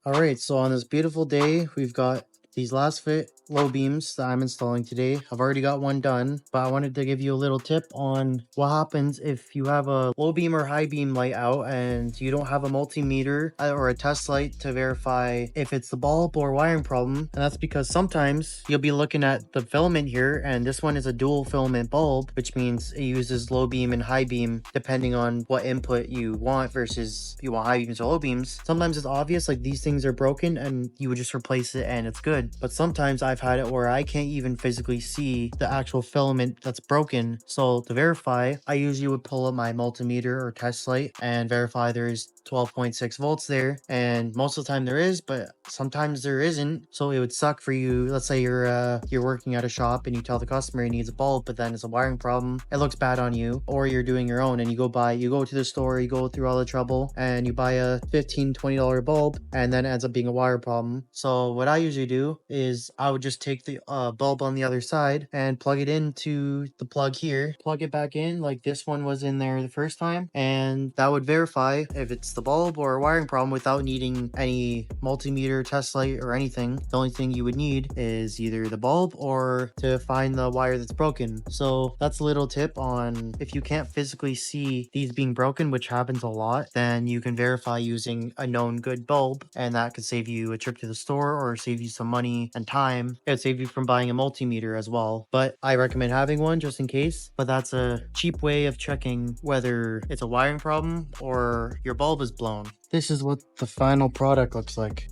Alright, so on this beautiful day, we've got these LasFit low beams that I'm installing today. I've already got one done, but I wanted to give you a little tip on what happens if you have a low beam or high beam light out and you don't have a multimeter or a test light to verify if it's the bulb or wiring problem. And that's because sometimes you'll be looking at the filament here, and this one is a dual filament bulb, which means it uses low beam and high beam depending on what input you want versus if you want high beams or low beams. Sometimes it's obvious, like these things are broken and you would just replace it and it's good. But sometimes I've had it where I can't even physically see the actual filament that's broken. So to verify, I usually would pull up my multimeter or test light and verify there's 12.6 volts there, and most of the time there is, but sometimes there isn't. So it would suck for you. Let's say you're working at a shop and you tell the customer he needs a bulb, but then it's a wiring problem. It looks bad on you. Or you're doing your own and you go to the store, you go through all the trouble and you buy a $15-20 bulb, and then it ends up being a wire problem. So what I usually do is I would just take the bulb on the other side and plug it into the plug here, plug it back in like this one was in there the first time, and that would verify if it's the bulb or a wiring problem without needing any multimeter, test light, or anything. The only thing you would need is either the bulb or to find the wire that's broken. So that's a little tip on if you can't physically see these being broken, which happens a lot, then you can verify using a known good bulb, and that could save you a trip to the store or save you some money and time. It would save you from buying a multimeter as well, but I recommend having one just in case. But that's a cheap way of checking whether it's a wiring problem or your bulb is blown. This is what the final product looks like.